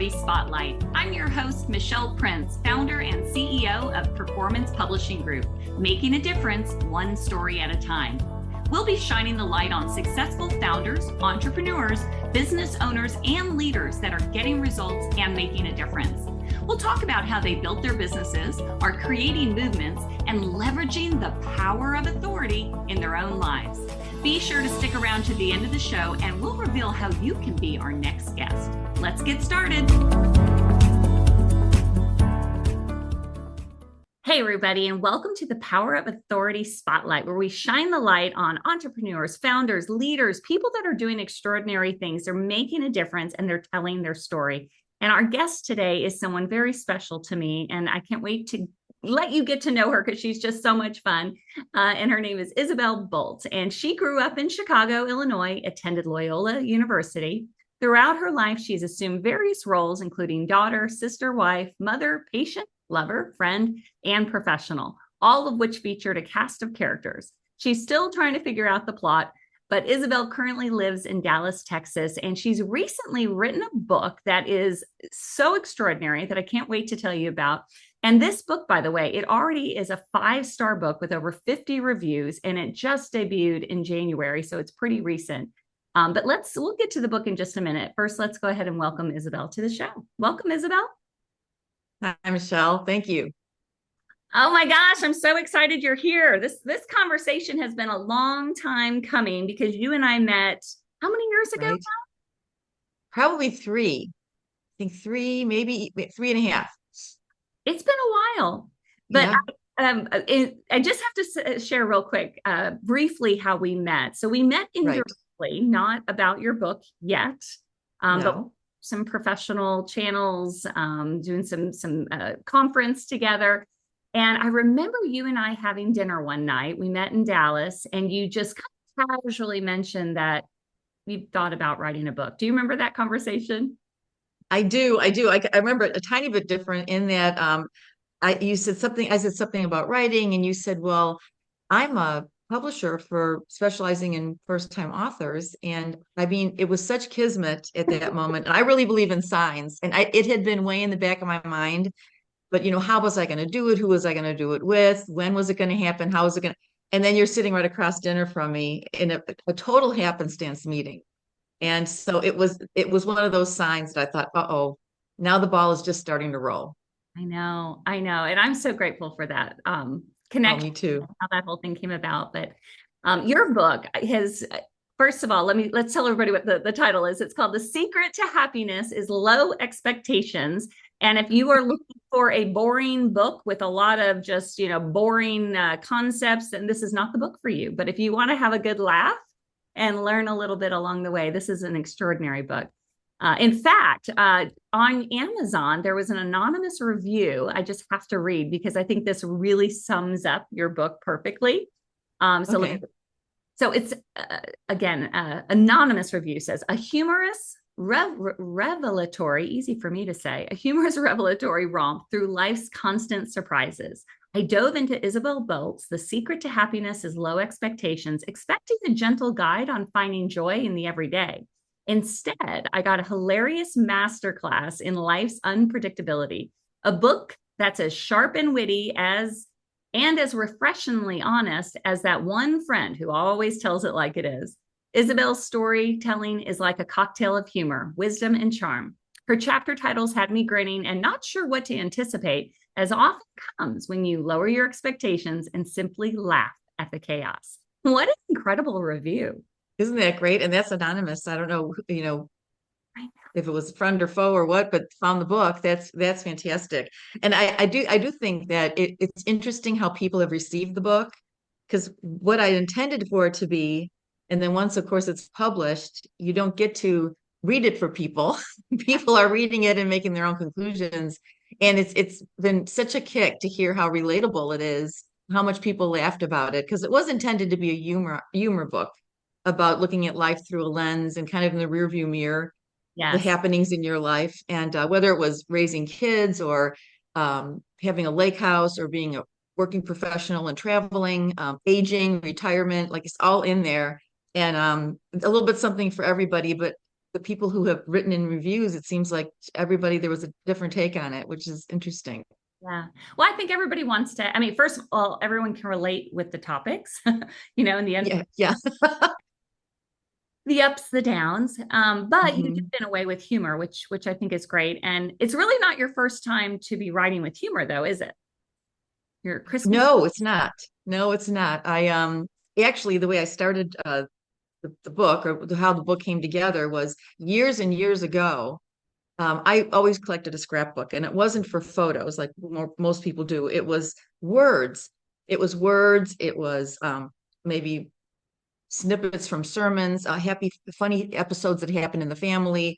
Authority Spotlight. I'm your host, Michelle Prince, founder and CEO of Performance Publishing Group, making a difference one story at a time. We'll be shining the light on successful founders, entrepreneurs, business owners, and leaders that are getting results and making a difference. We'll talk about how they built their businesses, are creating movements, and leveraging the power of authority in their own lives. Be sure to stick around to the end of the show and we'll reveal how you can be our next guest. Let's get started. Hey, everybody, and welcome to the Power of Authority Spotlight, where we shine the light on entrepreneurs, founders, leaders, people that are doing extraordinary things. They're making a difference and they're telling their story. And our guest today is someone very special to me, and I can't wait to let you get to know her because she's just so much fun. And her name is Isabel Bolt, and she grew up in Chicago, Illinois, attended Loyola University. Throughout her life, she's assumed various roles, including daughter, sister, wife, mother, patient, lover, friend, and professional, all of which featured a cast of characters. She's still trying to figure out the plot, but Isabel currently lives in Dallas, Texas, and she's recently written a book that is so extraordinary that I can't wait to tell you about. And this book, by the way, it already is a 5-star book with over 50 reviews, and it just debuted in January, so it's pretty recent. But we'll get to the book in just a minute. First, let's go ahead and welcome Isabel to the show. Welcome, Isabel. Hi, Michelle. Thank you. Oh my gosh, I'm so excited you're here. This conversation has been a long time coming because you and I met how many years ago? Right. Probably 3. I think 3, maybe 3.5. It's been a while, but yeah. I just have to share real quick, briefly how we met. So we met indirectly, not about your book yet, but some professional channels, doing some conference together. And I remember you and I having dinner one night. We met in Dallas, and you just kind of casually mentioned that you thought about writing a book. Do you remember that conversation? I do. I remember it a tiny bit different in that I said something about writing, and you said, well, I'm a publisher for specializing in first-time authors. And I mean, it was such kismet at that moment. And I really believe in signs. And it had been way in the back of my mind. But, how was I going to do it? Who was I going to do it with? When was it going to happen? How was it going to? And then you're sitting right across dinner from me in a total happenstance meeting. And so it was one of those signs that I thought, uh-oh, now the ball is just starting to roll. I know. And I'm so grateful for that connection. Me too. How that whole thing came about. But your book has, first of all, let's tell everybody what the title is. It's called The Secret to Happiness is Low Expectations. And if you are looking for a boring book with a lot of just, boring concepts, then this is not the book for you. But if you want to have a good laugh and learn a little bit along the way, this is an extraordinary book. In fact, on Amazon, there was an anonymous review I just have to read because I think this really sums up your book perfectly. So it's, again, anonymous review says, a humorous revelatory, easy for me to say, a humorous revelatory romp through life's constant surprises. I dove into Isabel Bolt's The Secret to Happiness is Low Expectations, expecting a gentle guide on finding joy in the everyday. Instead, I got a hilarious masterclass in life's unpredictability, a book that's as sharp and witty and as refreshingly honest as that one friend who always tells it like it is. Isabel's storytelling is like a cocktail of humor, wisdom, and charm. Her chapter titles had me grinning and not sure what to anticipate, as often comes when you lower your expectations and simply laugh at the chaos. What an incredible review. Isn't that great? And that's anonymous. I don't know, if it was a friend or foe or what, but found the book. That's fantastic. And I do think that it's interesting how people have received the book, because what I intended for it to be, and then once, of course, it's published, you don't get to read it for people. People are reading it and making their own conclusions. And it's been such a kick to hear how relatable it is, how much people laughed about it, because it was intended to be a humor book about looking at life through a lens and kind of in the rearview mirror, the happenings in your life. And whether it was raising kids or having a lake house or being a working professional and traveling, aging, retirement, like it's all in there. And a little bit something for everybody. But the people who have written in reviews, it seems like everybody, there was a different take on it, which is interesting. Yeah. Well, I think everybody wants to, I mean, first of all, everyone can relate with the topics, you know, in the end, Yeah, yeah. the ups, the downs. But you did Mhm. it in a way with humor, which I think is great. And it's really not your first time to be writing with humor, though, is it? Your Christmas. No, it's not. No, it's not. I actually, the way I started the book, or how the book came together, was years and years ago. I always collected a scrapbook, and it wasn't for photos like most people do. It was words. It was words. It was maybe snippets from sermons, happy, funny episodes that happened in the family,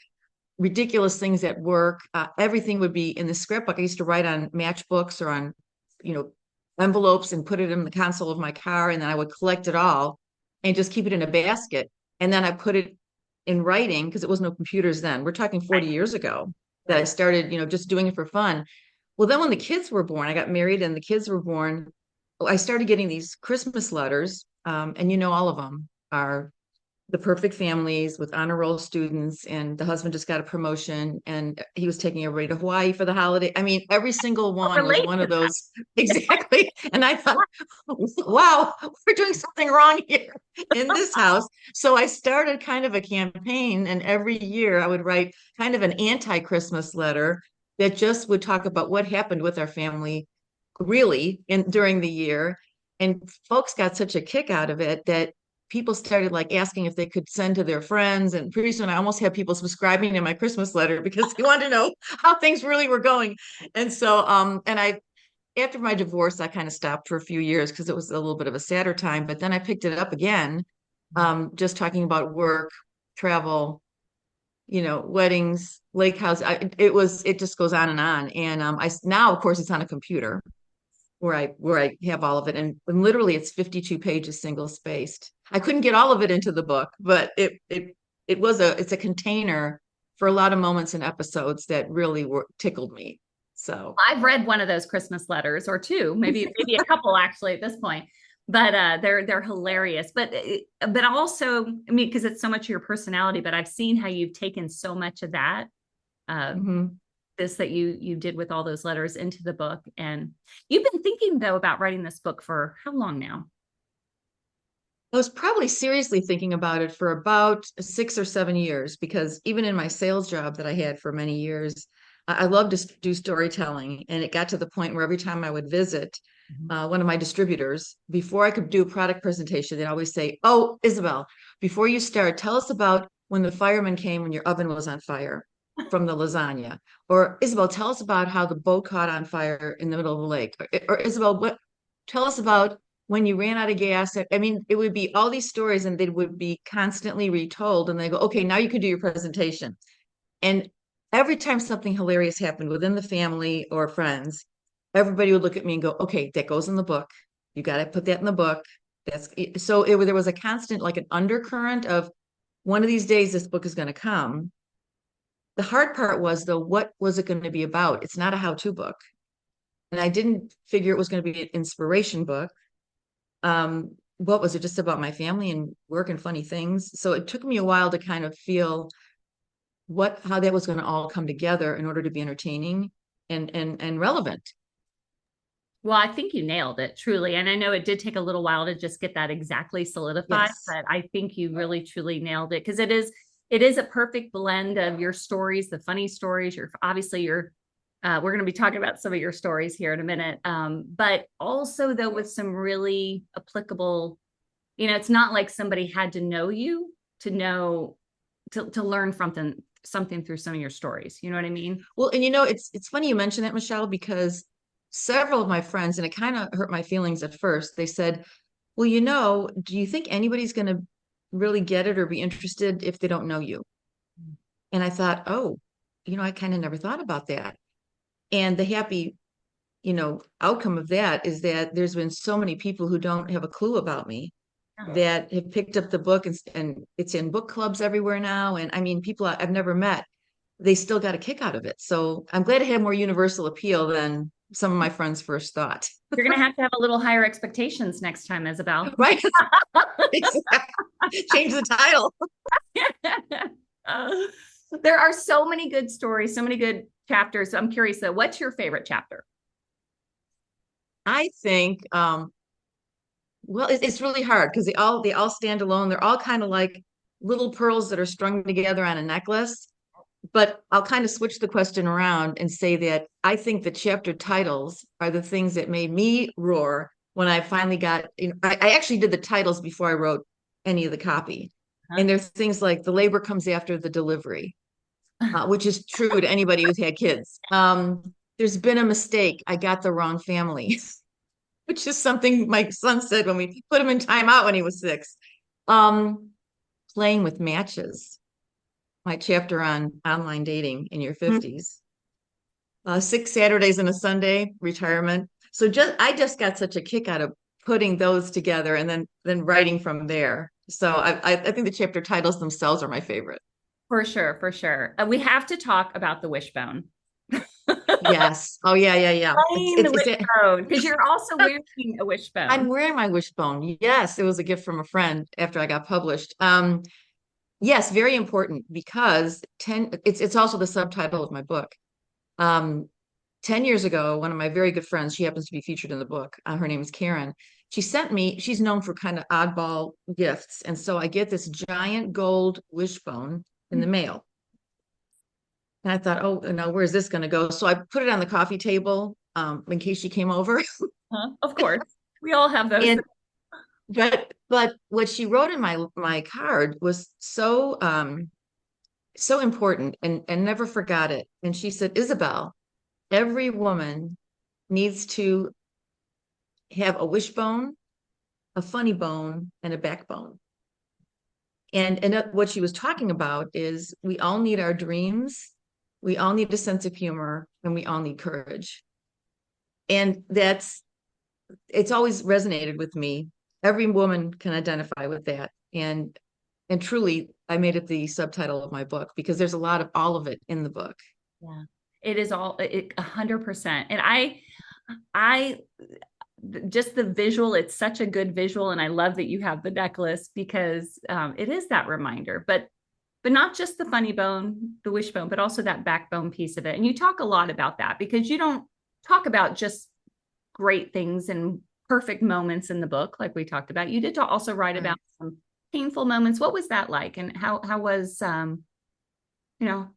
ridiculous things at work. Everything would be in the scrapbook. I used to write on matchbooks or on, you know, envelopes and put it in the console of my car, and then I would collect it all and just keep it in a basket. And then I put it in writing because it was no computers then. We're talking 40 Right. years ago that I Right. started, just doing it for fun. Well, then when the kids were born, I got married and the kids were born. I started getting these Christmas letters, and all of them are the perfect families with honor roll students, and the husband just got a promotion and he was taking everybody to Hawaii for the holiday. I mean, every single one was Relate one to of that. those. Exactly. And I thought, wow, we're doing something wrong here in this house. So I started kind of a campaign, and every year I would write kind of an anti-Christmas letter that just would talk about what happened with our family really in during the year. And folks got such a kick out of it that people started like asking if they could send to their friends. And pretty soon I almost had people subscribing to my Christmas letter because they wanted to know how things really were going. And so, and I, after my divorce, I kind of stopped for a few years because it was a little bit of a sadder time. But then I picked it up again, just talking about work, travel, weddings, lake house. It just goes on and on. And now, of course, it's on a computer where I have all of it, and literally it's 52 pages single spaced. I couldn't get all of it into the book, but it's a container for a lot of moments and episodes that really were tickled me. So I've read one of those Christmas letters or two, maybe a couple actually at this point. But they're hilarious. But also, I mean, because it's so much of your personality. But I've seen how you've taken so much of that uh, mhm. this that you did with all those letters into the book. And you've been thinking though about writing this book for how long now? I was probably seriously thinking about it for about 6 or 7 years, because even in my sales job that I had for many years, I love to do storytelling. And it got to the point where every time I would visit one of my distributors, before I could do a product presentation, they'd always say, "Oh, Isabel, before you start, tell us about when the fireman came when your oven was on fire from the lasagna." Or, "Isabel, tell us about how the boat caught on fire in the middle of the lake." Or "Isabel, tell us about when you ran out of gas." I mean, it would be all these stories and they would be constantly retold. And they go, "Okay, now you can do your presentation." And every time something hilarious happened within the family or friends, everybody would look at me and go, "Okay, that goes in the book. You got to put that in the book." There was a constant, like an undercurrent of one of these days, this book is going to come. The hard part was, though, what was it going to be about? It's not a how-to book. And I didn't figure it was going to be an inspiration book. What was it, just about my family and work and funny things? So it took me a while to kind of feel how that was going to all come together in order to be entertaining and relevant. Well, I think you nailed it truly. And I know it did take a little while to just get that exactly solidified, Yes. but I think you really truly nailed it because it is a perfect blend of your stories, the funny stories, we're going to be talking about some of your stories here in a minute. But also though with some really applicable, it's not like somebody had to know you to know to learn something through some of your stories. You know what I mean? Well, and it's funny you mentioned that, Michelle, because several of my friends, and it kind of hurt my feelings at first, they said, "Well, do you think anybody's going to really get it or be interested if they don't know you?" And I thought, oh, I kind of never thought about that. And the happy, outcome of that is that there's been so many people who don't have a clue about me that have picked up the book, and it's in book clubs everywhere now. And I mean, people I've never met, they still got a kick out of it. So I'm glad it had more universal appeal than some of my friends first thought. You're going to have a little higher expectations next time, Isabel. Right? Exactly. Change the title. There are so many good stories, so many good chapters. So I'm curious though, what's your favorite chapter? I think, well, it's really hard because they all stand alone. They're all kind of like little pearls that are strung together on a necklace. But I'll kind of switch the question around and say that I think the chapter titles are the things that made me roar when I finally got, I actually did the titles before I wrote any of the copy. Huh? And there's things like the labor comes after the delivery, which is true to anybody who's had kids. There's been a mistake. I got the wrong family, which is something my son said when we put him in timeout when he was 6. Um, Playing with matches, my chapter on online dating in your 50s. 6 Saturdays and a Sunday, retirement. So I just got such a kick out of putting those together and then writing from there. So I think the chapter titles themselves are my favorite. For sure, for sure. We have to talk about the wishbone. Yes. Oh yeah, yeah, yeah. Explain the wishbone, because you're also wearing a I'm wishbone. wearing my wishbone. Yes, it was a gift from a friend after I got published. Yes, very important because it's also the subtitle of my book. Um, 10 years ago, one of my very good friends, she happens to be featured in the book. Her name is Karen. She's known for kind of oddball gifts. And so I get this giant gold wishbone in the mail. And I thought, oh, no, where's this going to go? So I put it on the coffee table in case she came over. Huh? Of course. We all have those. And but what she wrote in my card was so important and never forgot it. And she said, Isabel, every woman needs to have a wishbone, a funny bone, and a backbone. And what she was talking about is we all need our dreams, we all need a sense of humor, and we all need courage. And it's always resonated with me. Every woman can identify with that. And truly, I made it the subtitle of my book because there's a lot of all of it in the book. Yeah, it is all 100%. And I just the visual, it's such a good visual. And I love that you have the necklace because it is that reminder, but not just the funny bone, the wishbone, but also that backbone piece of it. And you talk a lot about that because you don't talk about just great things and perfect moments in the book, like we talked about. You did also write Right. about some painful moments. What was that like? And how was you know,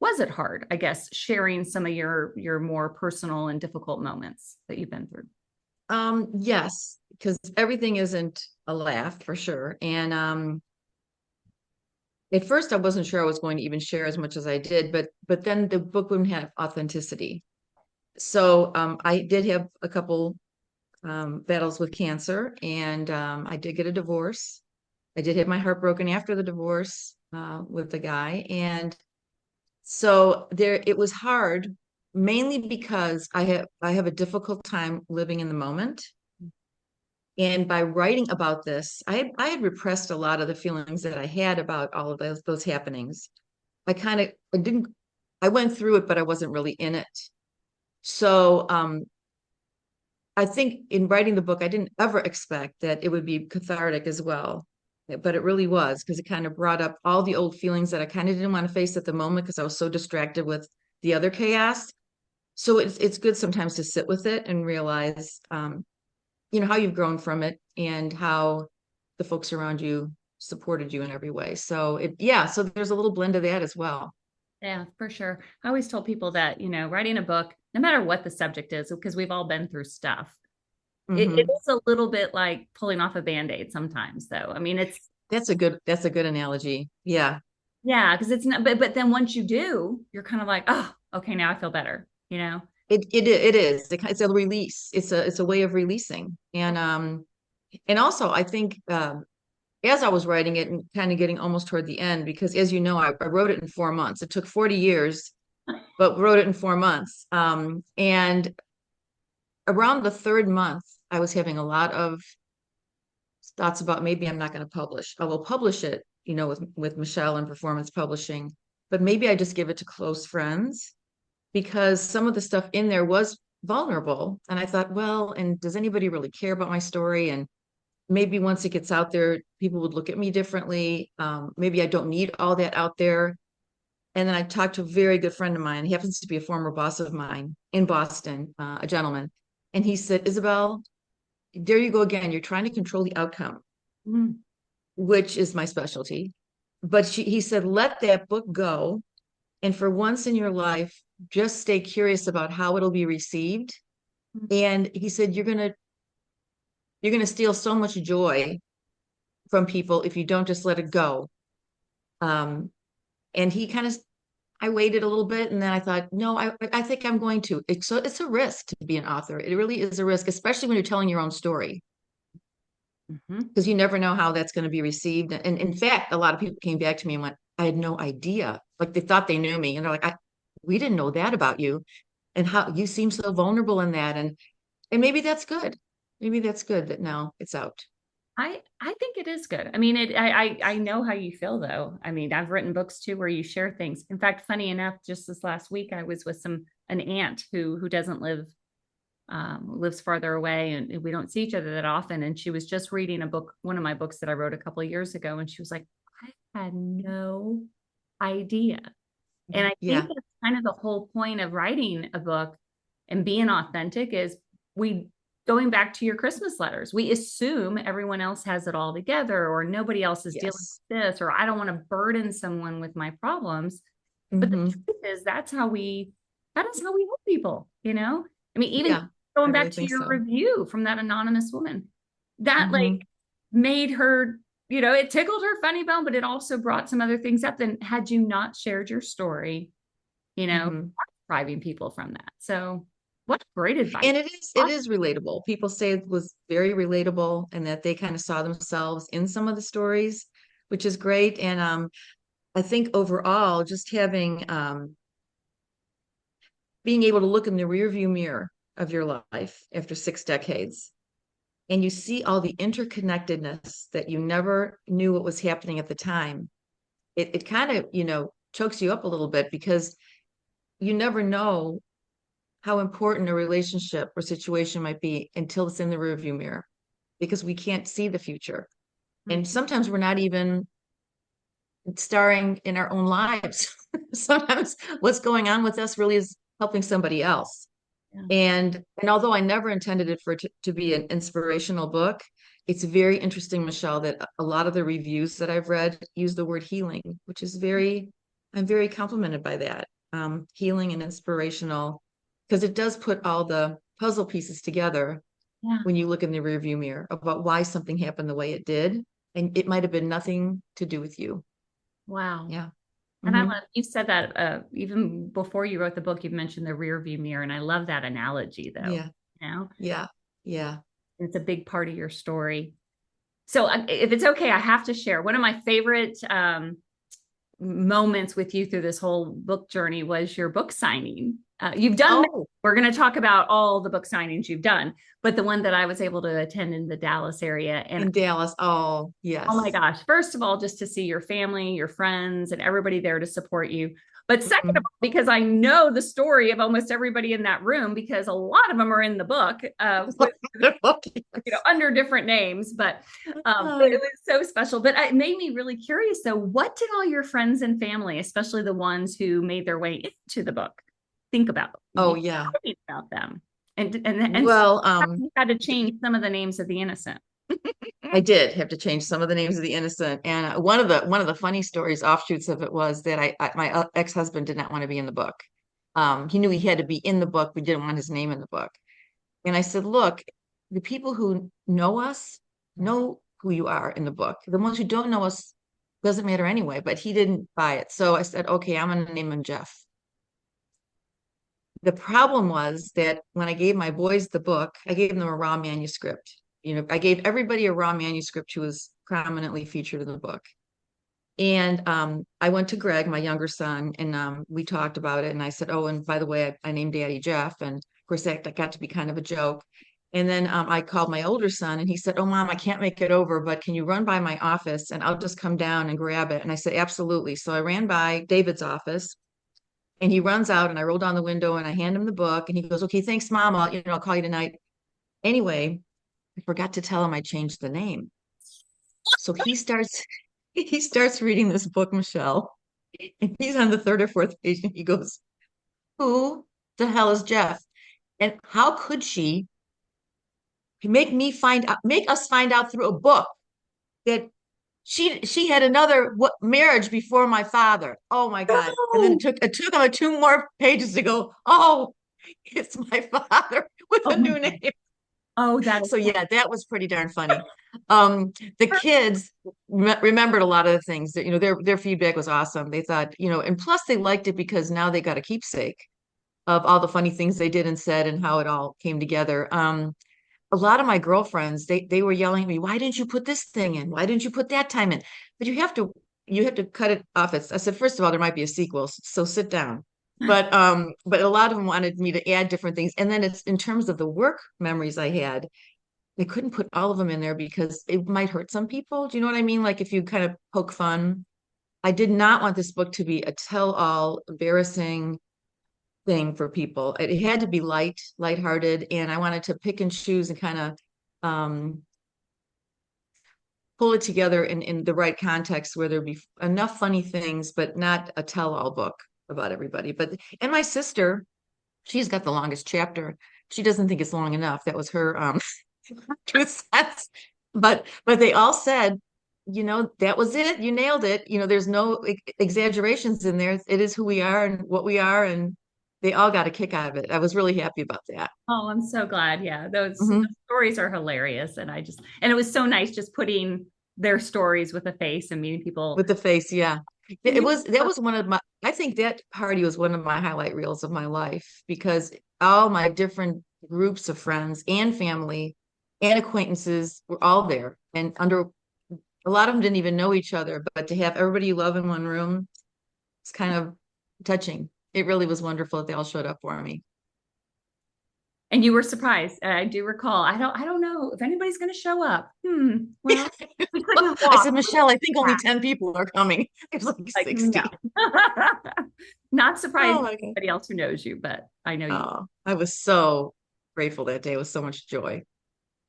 was it hard, I guess, sharing some of your more personal and difficult moments that you've been through? Yes, because everything isn't a laugh for sure. And at first I wasn't sure I was going to even share as much as I did, but then the book wouldn't have authenticity. So I did have a couple battles with cancer, and I did get a divorce. I did have my heart broken after the divorce with the guy, and so there it was hard, mainly because I have a difficult time living in the moment. And by writing about this, I had repressed a lot of the feelings that I had about all of those happenings. I didn't I went through it, but I wasn't really in it. So I think in writing the book, I didn't ever expect that it would be cathartic as well. But it really was because it kind of brought up all the old feelings that I kind of didn't want to face at the moment because I was so distracted with the other chaos. So it's good sometimes to sit with it and realize how you've grown from it and how the folks around you supported you in every way. So so there's a little blend of that as well. Yeah, for sure. I always tell people that, writing a book, no matter what the subject is, because we've all been through stuff, it Hmm. is a little bit like pulling off a band-aid sometimes, though. I mean, That's a good analogy. Yeah. yeah, because it's not, but then once you do, you're kind of like, oh, okay, now I feel better, you know? It is. It's a release. It's a way of releasing. And also I think as I was writing it and kind of getting almost toward the end, because as you know, I wrote it in 4 months. It took 40 years, but wrote it in 4 months. And around the third month, I was having a lot of thoughts about maybe I'm not going to publish. I will publish it, with Michelle and Performance Publishing, but maybe I just give it to close friends because some of the stuff in there was vulnerable. And I thought, well, and does anybody really care about my story? And maybe once it gets out there, people would look at me differently. Maybe I don't need all that out there. And then I talked to a very good friend of mine. He happens to be a former boss of mine in Boston, a gentleman. And he said, Isabel, there you go again. You're trying to control the outcome, Mm. which is my specialty. But he said, let that book go. And for once in your life, just stay curious about how it'll be received. And he said, you're gonna steal so much joy from people if you don't just let it go. Um, and he kind of I waited a little bit and then I thought, no, I think I'm going to. It's a risk to be an author. It really is a risk, especially when you're telling your own story, Mhm. because you never know how that's going to be received. And in fact, a lot of people came back to me and went, I had no idea. Like they thought they knew me. And they're like, we didn't know that about you. And how you seem so vulnerable in that. And maybe that's good. Maybe that's good that now it's out. I think it is good. I mean, I know how you feel though. I mean, I've written books too where you share things. In fact, funny enough, just this last week I was with an aunt who doesn't lives farther away, and we don't see each other that often. And she was just reading a book, one of my books that I wrote a couple of years ago, and she was like, I had no idea. And I think Yeah. that's kind of the whole point of writing a book and being authentic is we going back to your Christmas letters. We assume everyone else has it all together or nobody else is dealing Yes. with this, or I don't want to burden someone with my problems. But the Hmm. truth is that is how we help people, you know? I mean, even Yeah. I going really back to think your so. review from that anonymous woman, that like Hmm. made her, it tickled her funny bone, but it also brought some other things up. Then had you not shared your story, you know, Hmm. depriving people from that. So what great advice. And it is relatable. People say it was very relatable and that they kind of saw themselves in some of the stories, which is great. And I think overall, just having being able to look in the rearview mirror of your life after 6 decades, and you see all the interconnectedness that you never knew what was happening at the time. It kind of, chokes you up a little bit because you never know how important a relationship or situation might be until it's in the rearview mirror because we can't see the future. And Mhm. sometimes we're not even starring in our own lives. Sometimes what's going on with us really is helping somebody else. Yeah. And although I never intended it for it to be an inspirational book, it's very interesting, Michelle, that a lot of the reviews that I've read use the word healing, which is I'm very complimented by that. Healing and inspirational, because it does put all the puzzle pieces together Yeah. when you look in the rearview mirror about why something happened the way it did. And it might have been nothing to do with you. Wow. Yeah. And I Hmm. love you said that even before you wrote the book, you mentioned the rear view mirror. And I love that analogy though. Yeah. You know, Yeah. Yeah. it's a big part of your story. So if it's okay, I have to share one of my favorite moments with you through this whole book journey was your book signing. You've done, Oh, we're going to talk about all the book signings you've done, but the one that I was able to attend in the Dallas area. And in Dallas. Oh, oh my yes. gosh, first of all, just to see your family, your friends, and everybody there to support you. But second of Mhm. all, because I know the story of almost everybody in that room, because a lot of them are in the book with Yes. under different names, but it Oh, was so special. But it made me really curious though, what did all your friends and family, especially the ones who made their way into the book, think about oh you yeah. writing about them? And Well, you had to change some of the names of the innocent. I did have to change some of the names of the innocent, and one of the funny stories, offshoots of it, was that my ex-husband did not want to be in the book. He knew he had to be in the book, but didn't want his name in the book. And I said, look, the people who know us know who you are in the book. The ones who don't know us doesn't matter anyway. But he didn't buy it, so I said, okay, I'm going to name him Jeff. The problem was that when I gave my boys the book, I gave them a raw manuscript. I gave everybody a raw manuscript who was prominently featured in the book. And I went to Greg, my younger son, and we talked about it. And I said, oh, and by the way, I named Daddy Jeff. And of course, that got to be kind of a joke. And then I called my older son and he said, oh, Mom, I can't make it over, but can you run by my office and I'll just come down and grab it? And I said, absolutely. So I ran by David's office and he runs out and I roll down the window and I hand him the book and he goes, okay, thanks, Mom. I'll call you tonight. Anyway, I forgot to tell him I changed the name. So he starts reading this book, Michelle, and he's on the third or fourth page, and he goes, "Who the hell is Jeff? And how could she make us find out through a book that she had another marriage before my father?" Oh my God. And then Oh, it took him 2 more pages to go, "Oh, it's my father with oh a my new God. name." Oh, that is So so yeah, that was pretty darn funny. The kids remembered a lot of the things that, their feedback was awesome. They thought, and plus they liked it because now they got a keepsake of all the funny things they did and said and how it all came together. A lot of my girlfriends, they were yelling at me, "Why didn't you put this thing in? Why didn't you put that time in?" But you have to cut it off. I said, first of all, there might be a sequel, so sit down. But a lot of them wanted me to add different things. And then it's in terms of the work memories I had, they couldn't put all of them in there because it might hurt some people. Do you know what I mean? Like if you kind of poke fun. I did not want this book to be a tell-all, embarrassing thing for people. It had to be lighthearted, and I wanted to pick and choose and kind of um, pull it together in the right context where there'd be enough funny things, but not a tell-all book about everybody. And my sister, she's got the longest chapter. She doesn't think it's long enough. That was her 2 cents. But they all said, that was it. You nailed it. There's no exaggerations in there. It is who we are and what we are, and they all got a kick out of it. I was really happy about that. Oh, I'm so glad. Yeah, those Hmm. stories are hilarious. And it was so nice just putting their stories with a face and meeting people. With the face, yeah. You, That was one of my, I think that party was one of my highlight reels of my life because all my different groups of friends and family and acquaintances were all there. And under a lot of them didn't even know each other, but to have everybody you love in one room, it's kind of touching. It really was wonderful that they all showed up for me. and you were surprised. I do recall. I don't know if anybody's going to show up. Well, we couldn't I walk. said, Michelle, I think only 10 people are coming. It was like Like, no. 60. Not surprised Oh my God. anybody else who knows you, but I know you. Oh, I was so grateful that day. It was so much joy.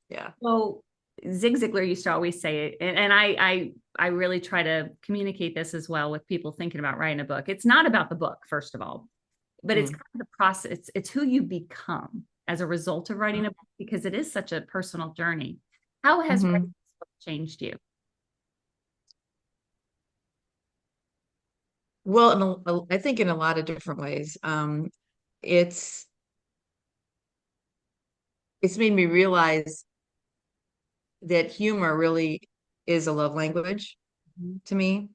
Yeah. Well, Zig Ziglar used to always say it, and I really try to communicate this as well with people thinking about writing a book. It's not about the book, first of all, but it's Mm. kind of the process. It's who you become as a result of writing a book because it is such a personal journey. How has writing Hmm. this book changed you? Well, I think in a lot of different ways. It's it's made me realize that humor really is a love language to me.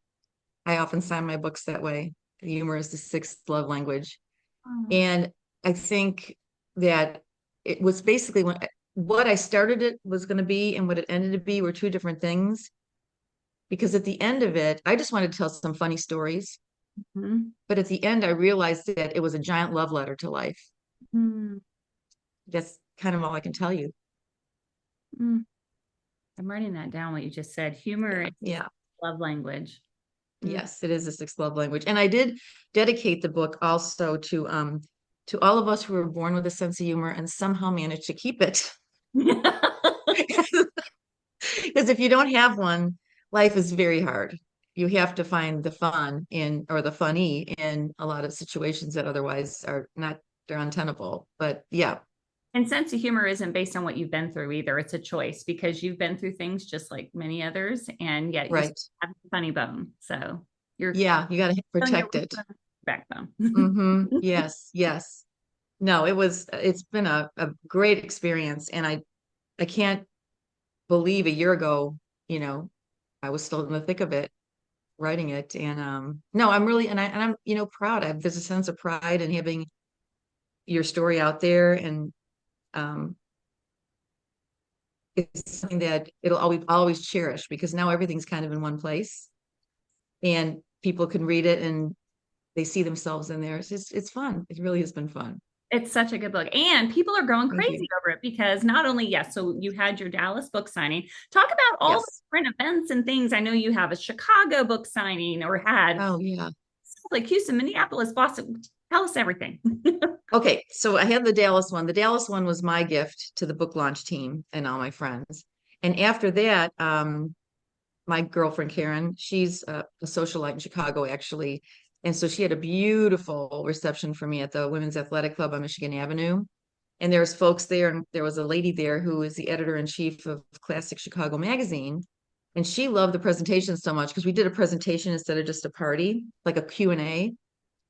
I often sign my books that way. Humor is the sixth love language. Oh, And I think that it was basically what I started it was going to be and what it ended to be were two different things. Because at the end of it, I just wanted to tell some funny stories. mhm. But at the end, I realized that it was a giant love letter to life. Mm, That's kind of all I can tell you. mm. I'm writing that down, what you just said. Humor Yeah. is Yeah. love language. Mm. Yes, it is a sixth love language. And I did dedicate the book also to all of us who were born with a sense of humor and somehow managed to keep it. Because if you don't have one, life is very hard. You have to find the fun in or the funny in a lot of situations that otherwise are not they're untenable. But yeah, And sense of humor isn't based on what you've been through either. It's a choice because you've been through things just like many others, and yet you right. have a funny bone. So you're Yeah, you got to showing your protect it. backbone. Yes, yes. No, it's been a great experience. And I can't believe a year ago, you know, I was still in the thick of it, writing it. And no, I'm really and I'm, proud. There's a sense of pride in having your story out there. And um it's something that it'll always cherish because now everything's kind of in one place and people can read it and they see themselves in there. It's fun. It really has been fun. It's such a good book. And people are going Thank you. crazy over it because not only, yes, so you had your Dallas book signing. Talk about all the Yes. different events and things. I know you have a Chicago book signing or had Oh yeah. like Houston, Minneapolis, Boston. Tell us everything. Okay, so I have the Dallas one. The Dallas one was my gift to the book launch team and all my friends. And after that, my girlfriend Karen, she's a socialite in Chicago, actually. And so she had a beautiful reception for me at the Women's Athletic Club on Michigan Avenue. And there's folks there, and there was a lady there who is the editor-in-chief of Classic Chicago Magazine. And she loved the presentation so much because we did a presentation instead of just a party, like a Q&A.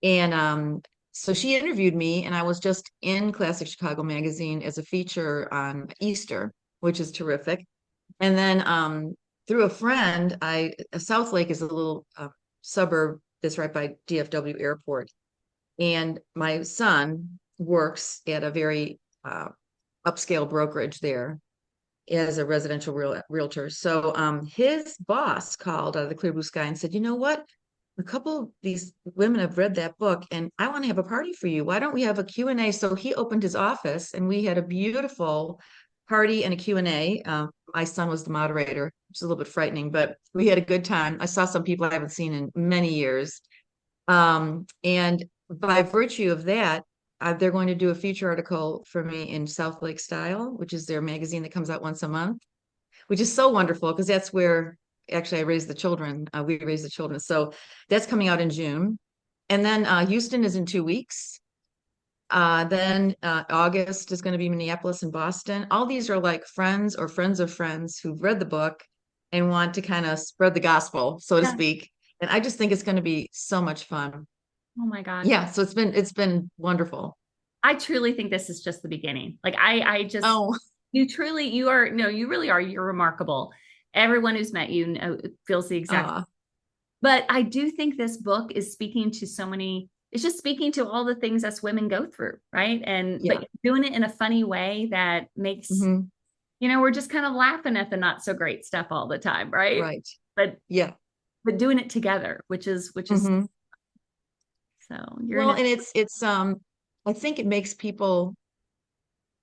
And so she interviewed me, and I was just in Classic Chicago Magazine as a feature on Easter, which is terrific. And then through a friend, South Lake is a little suburb that's right by DFW Airport. And my son works at a very upscale brokerage there as a residential realtor. So his boss called out of the clear blue sky and said, you know what? A couple of these women have read that book and I want to have a party for you. Why don't we have a Q&A? So he opened his office and we had a beautiful party and a Q&A. My son was the moderator, which is a little bit frightening, but we had a good time. I saw some people I haven't seen in many years. And by virtue of that, they're going to do a feature article for me in South Lake Style, which is their magazine that comes out once a month, which is so wonderful because that's where actually I raised the children. We raised the children. So that's coming out in June. And then Houston is in 2 weeks. Then August is going to be Minneapolis and Boston. All these are like friends or friends of friends who've read the book and want to kind of spread the gospel, so to Yeah. speak. And I just think it's going to be so much fun. Oh my gosh. Yeah, so it's been wonderful. I truly think this is just the beginning. Like I just, Oh, you truly, you are, no, you really are. You're remarkable. Everyone who's met you feels the exact. uh, But I do think this book is speaking to so many, it's just speaking to all the things us women go through, right? And yeah. but doing it in a funny way that makes, Hmm. we're just kind of laughing at the not so great stuff all the time, right? Right. But Yeah. but doing it together, which is Hmm. so you're in Well, a and it's I think it makes people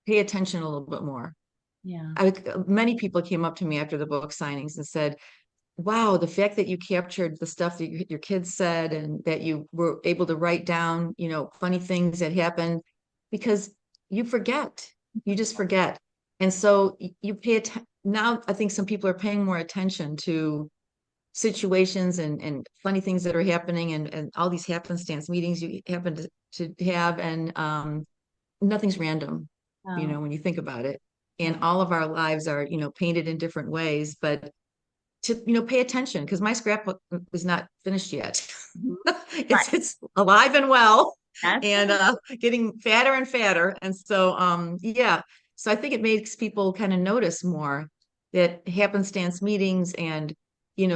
pay attention a little bit more. yeah. Many people came up to me after the book signings and said, wow, the fact that you captured the stuff that your kids said and that you were able to write down, funny things that happened because you forget, you just forget. And so you pay attention. Now, I think some people are paying more attention to situations and funny things that are happening and all these happenstance meetings you happen to have. And nothing's random, Oh, when you think about it. And yeah. all of our lives are, painted in different ways, but to pay attention because my scrapbook is not finished yet. Mhm. Right. It's alive and well That's and right. getting fatter and fatter. And so yeah. So I think it makes people kind of notice more that happenstance meetings and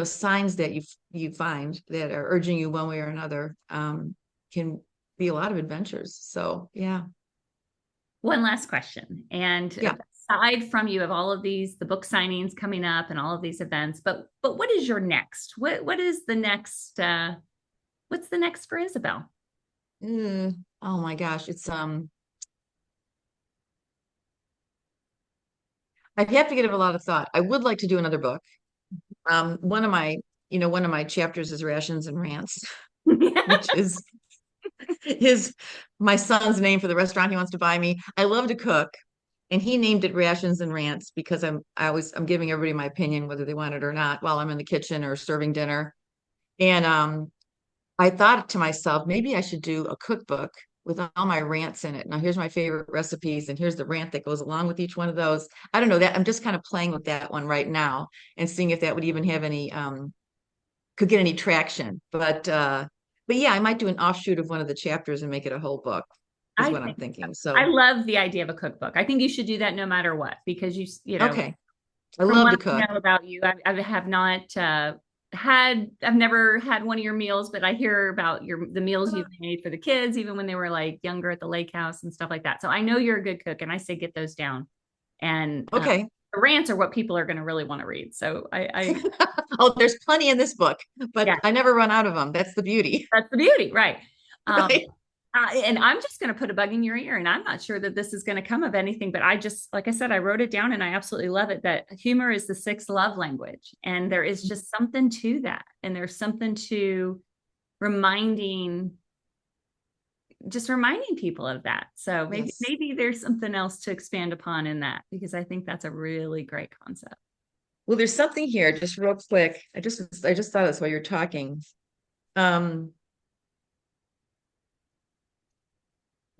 signs that you find that are urging you one way or another can be a lot of adventures. So yeah. One last question. And Yeah. aside from you have all of these, the book signings coming up and all of these events, but what is your next? What is the next what's the next for Isabel? Oh my gosh. It's I'd have to give it a lot of thought. I would like to do another book. One of my chapters is rations and rants, which is my son's name for the restaurant he wants to buy me. I love to cook, and he named it rations and rants because I'm giving everybody my opinion whether they want it or not while I'm in the kitchen or serving dinner. And I thought to myself, maybe I should do a cookbook with all my rants in it. Now, here's my favorite recipes, and here's the rant that goes along with each one of those. I don't know that I'm just kind of playing with that one right now and seeing if that would even have any could get any traction. But yeah, I might do an offshoot of one of the chapters and make it a whole book, is I what I'm think thinking. I So, love the idea of a cookbook. I think you should do that no matter what, because okay. I from love what to I cook. know about you, I have not I've never had one of your meals, but I hear about the meals you've made for the kids, even when they were like younger at the lake house and stuff like that. So I know you're a good cook, and I say get those down. And Okay. the rants are what people are going to really want to read. So I Oh, there's plenty in this book, but yeah, I never run out of them. That's the beauty, that's the beauty, right? Um, right? and I'm just going to put a bug in your ear, and I'm not sure that this is going to come of anything, but I just, like I said, I wrote it down and I absolutely love it that humor is the sixth love language. And there is just something to that. And there's something to reminding just reminding people of that. So maybe there's something else to expand upon in that, because I think that's a really great concept. Well, there's something here, just real quick. I just thought of this while you're talking.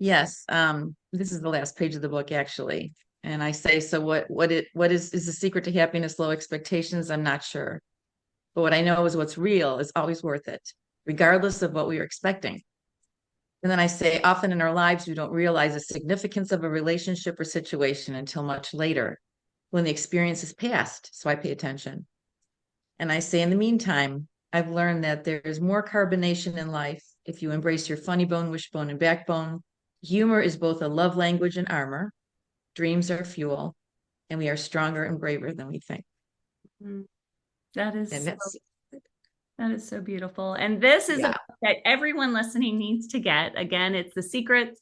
Yes, this is the last page of the book, actually. And I say, so what is the secret to happiness? Low expectations? I'm not sure. But what I know is what's real is always worth it, regardless of what we are expecting. And then I say, often in our lives, we don't realize the significance of a relationship or situation until much later, when the experience is past. So I pay attention. And I say, in the meantime, I've learned that there's more carbonation in life if you embrace your funny bone, wishbone, and backbone. Humor is both a love language and armor. Dreams are fuel, and we are stronger and braver than we think. That is so beautiful. And this is a book that everyone listening needs to get. Again, it's The Secret.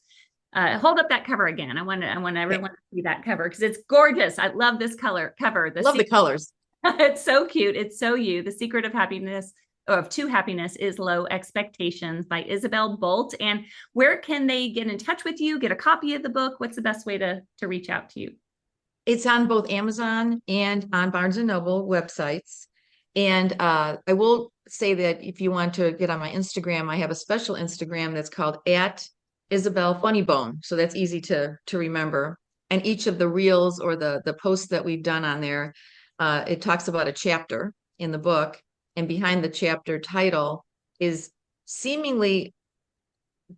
Hold up that cover again. I want everyone to see that cover, because it's gorgeous. I love this cover. Love the colors. It's so cute. It's so you. The Secret to Happiness is Low Expectations by Isabel Bolt. And where can they get in touch with you, get a copy of the book? What's the best way to reach out to you? It's on both Amazon and on Barnes & Noble websites. And I will say that if you want to get on my Instagram, I have a special Instagram that's called @IsabelFunnyBone. So that's easy to remember. And each of the reels or the posts that we've done on there, it talks about a chapter in the book. And behind the chapter title is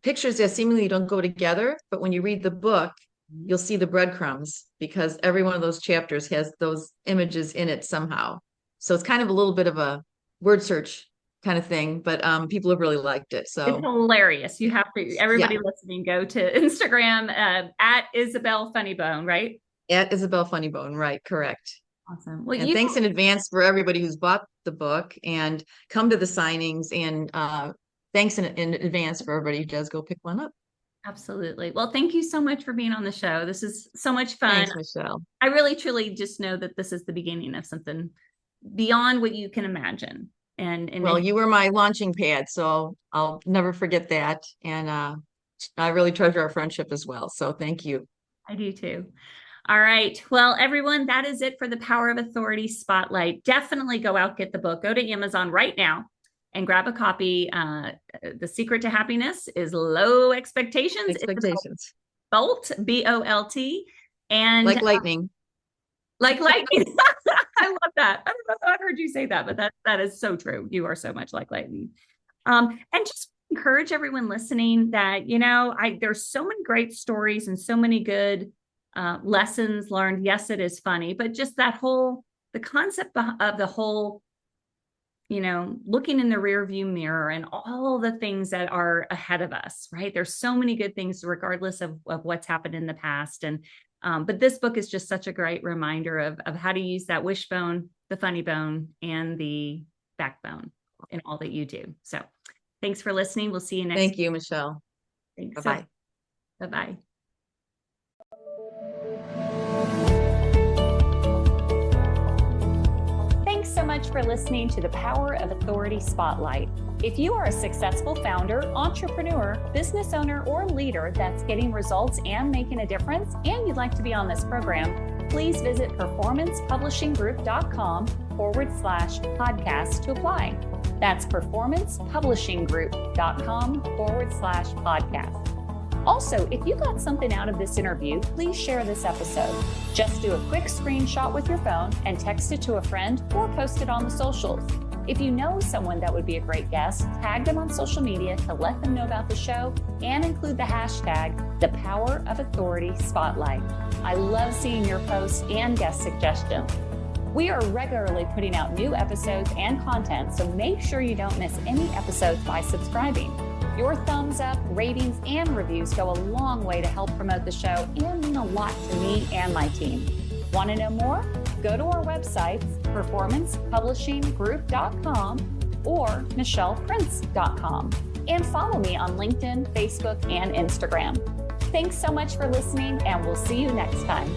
pictures that seemingly don't go together. But when you read the book, you'll see the breadcrumbs, because every one of those chapters has those images in it somehow. So it's kind of a little bit of a word search kind of thing, but people have really liked it. So it's hilarious. You have to, everybody listening, go to Instagram @IsabelFunnyBone, right? @IsabelFunnyBone, right? Correct. Awesome. Well, and thanks in advance for everybody who's bought the book and come to the signings, and thanks in advance for everybody who does go pick one up. Absolutely. Well, thank you so much for being on the show. This is so much fun. Thanks, Michelle. I really, truly just know that this is the beginning of something beyond what you can imagine. And well, you were my launching pad, so I'll never forget that. And I really treasure our friendship as well. So thank you. I do too. All right. Well, everyone, that is it for the Power of Authority Spotlight. Definitely go out, get the book, go to Amazon right now and grab a copy. The Secret to Happiness is Low Expectations. Bolt, Bolt, and like lightning. Like lightning. I love that. I don't know if I've heard you say that, but that is so true. You are so much like lightning. And just encourage everyone listening that, there's so many great stories and so many good lessons learned. Yes, it is funny, but just the concept of the whole, looking in the rear view mirror and all the things that are ahead of us, right? There's so many good things regardless of what's happened in the past. And but this book is just such a great reminder of how to use that wishbone, the funny bone, and the backbone in all that you do. So thanks for listening. We'll see you next Thank you, Michelle. Thanks. Bye-bye. Bye-bye. Thanks so much for listening to the Power of Authority Spotlight. If you are a successful founder, entrepreneur, business owner, or leader that's getting results and making a difference, and you'd like to be on this program, please visit performancepublishinggroup.com/podcast to apply. That's performancepublishinggroup.com/podcast. Also, if you got something out of this interview, please share this episode. Just do a quick screenshot with your phone and text it to a friend or post it on the socials. If you know someone that would be a great guest, tag them on social media to let them know about the show and include the hashtag #ThePowerOfAuthoritySpotlight. I love seeing your posts and guest suggestions. We are regularly putting out new episodes and content, so make sure you don't miss any episodes by subscribing. Your thumbs up, ratings, and reviews go a long way to help promote the show and mean a lot to me and my team. Want to know more? Go to our websites, performancepublishinggroup.com or michelleprince.com, and follow me on LinkedIn, Facebook, and Instagram. Thanks so much for listening, and we'll see you next time.